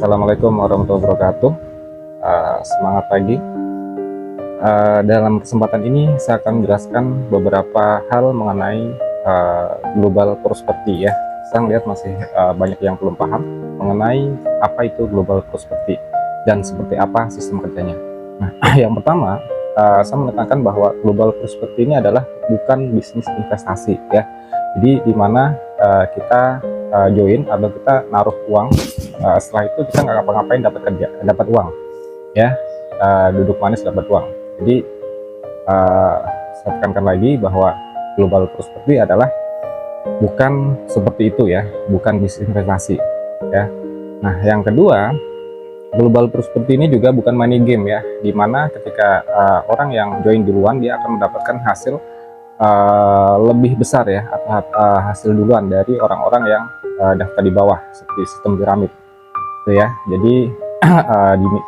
Assalamualaikum warahmatullahi wabarakatuh. Semangat pagi. Dalam kesempatan ini saya akan menjelaskan beberapa hal mengenai global prosperity ya. Saya lihat masih banyak yang belum paham mengenai apa itu global prosperity dan seperti apa sistem kerjanya. Nah, yang pertama saya menekankan bahwa global prosperity ini adalah bukan bisnis investasi ya. Jadi di mana kita join atau kita naruh uang, setelah itu kita nggak ngapa-ngapain dapat uang ya, duduk manis dapat uang. Jadi saya tekankan lagi bahwa global prosperity adalah bukan seperti itu ya, bukan bisnis investasi ya. Nah, yang kedua, global prosperity ini juga bukan money game ya, dimana ketika orang yang join duluan dia akan mendapatkan hasil lebih besar ya, atau hasil duluan dari orang-orang yang daftar di bawah, seperti sistem piramid itu ya. Jadi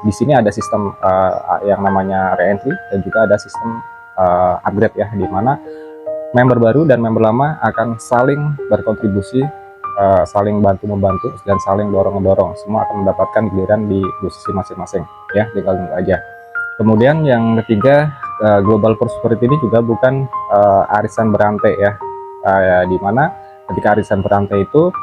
di sini ada sistem yang namanya re-entry dan juga ada sistem upgrade ya, di mana member baru dan member lama akan saling berkontribusi, saling bantu-membantu dan saling dorong-mendorong. Semua akan mendapatkan giliran di posisi masing-masing ya, tinggal tunggu aja. Kemudian yang ketiga, global prosperity ini juga bukan arisan berantai ya, di mana ketika arisan berantai itu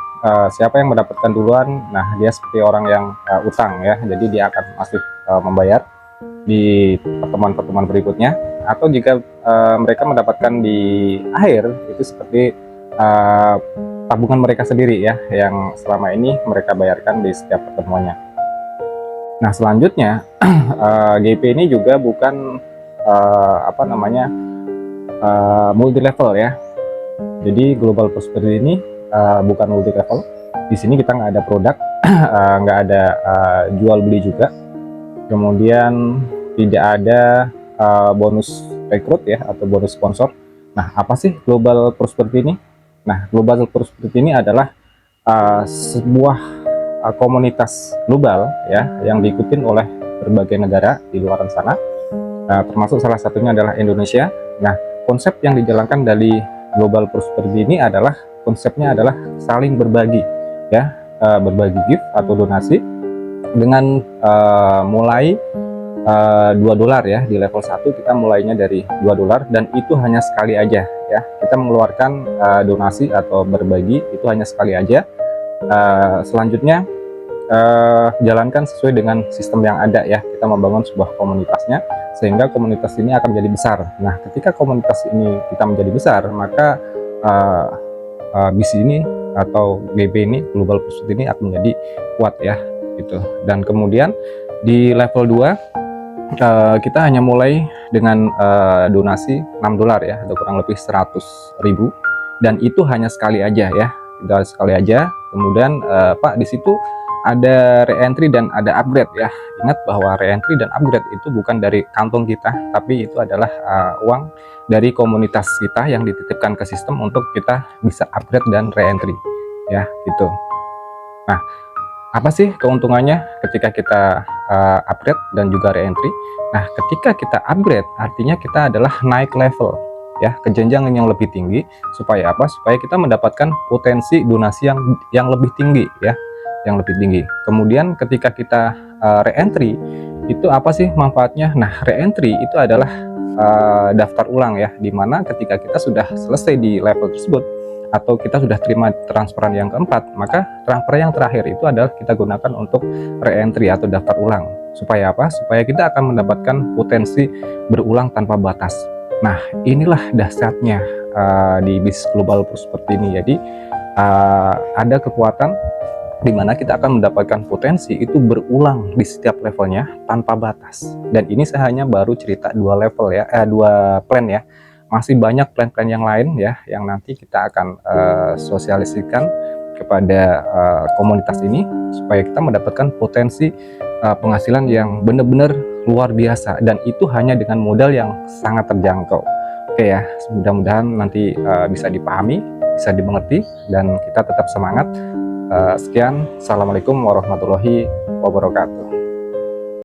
siapa yang mendapatkan duluan, nah dia seperti orang yang utang ya, jadi dia akan masih membayar di pertemuan-pertemuan berikutnya, atau jika mereka mendapatkan di akhir itu seperti tabungan mereka sendiri ya, yang selama ini mereka bayarkan di setiap pertemuannya. Nah, selanjutnya GP ini juga bukan multi level ya. Jadi global prosperity ini bukan multi level. Di sini kita nggak ada produk, nggak ada jual beli juga. Kemudian tidak ada bonus rekrut ya, atau bonus sponsor. Nah, apa sih global prosperity ini? Nah, global prosperity ini adalah sebuah komunitas global ya, yang diikutin oleh berbagai negara di luar sana, termasuk salah satunya adalah Indonesia. Nah, konsep yang dijalankan dari global prosperity ini adalah konsepnya adalah saling berbagi ya, berbagi gift atau donasi dengan mulai $2 ya. Di level 1 kita mulainya dari $2 dan itu hanya sekali aja ya, kita mengeluarkan donasi atau berbagi itu hanya sekali aja. Selanjutnya jalankan sesuai dengan sistem yang ada ya, kita membangun sebuah komunitasnya sehingga komunitas ini akan menjadi besar. Nah, ketika komunitas ini kita menjadi besar, maka bisnis ini atau GB ini, global prosperity ini akan menjadi kuat ya gitu. Dan kemudian di level 2 kita hanya mulai dengan donasi $6 ya, atau kurang lebih 100.000, dan itu hanya sekali aja ya, sekali aja. Kemudian Pak, di situ ada re-entry dan ada upgrade ya. Ingat bahwa re-entry dan upgrade itu bukan dari kantong kita, tapi itu adalah uang dari komunitas kita yang dititipkan ke sistem untuk kita bisa upgrade dan re-entry ya gitu. Nah, apa sih keuntungannya ketika kita upgrade dan juga re-entry? Nah, ketika kita upgrade artinya kita adalah naik level ya, ke jenjang yang lebih tinggi. Supaya apa? Supaya kita mendapatkan potensi donasi yang lebih tinggi ya, yang lebih tinggi. Kemudian ketika kita re-entry itu apa sih manfaatnya? Nah, re-entry itu adalah daftar ulang ya, dimana ketika kita sudah selesai di level tersebut atau kita sudah terima transferan yang keempat, maka transfer yang terakhir itu adalah kita gunakan untuk re-entry atau daftar ulang. Supaya apa? Supaya kita akan mendapatkan potensi berulang tanpa batas. Nah, inilah dahsyatnya di bisnis global prosperity ini. Jadi ada kekuatan di mana kita akan mendapatkan potensi itu berulang di setiap levelnya tanpa batas. Dan ini saya hanya baru cerita 2 level ya, 2 plan ya. Masih banyak plan-plan yang lain ya, yang nanti kita akan sosialisasikan kepada komunitas ini supaya kita mendapatkan potensi penghasilan yang benar-benar luar biasa, dan itu hanya dengan modal yang sangat terjangkau. Oke ya, mudah-mudahan nanti bisa dipahami, bisa dimengerti, dan kita tetap semangat. Sekian, assalamualaikum warahmatullahi wabarakatuh.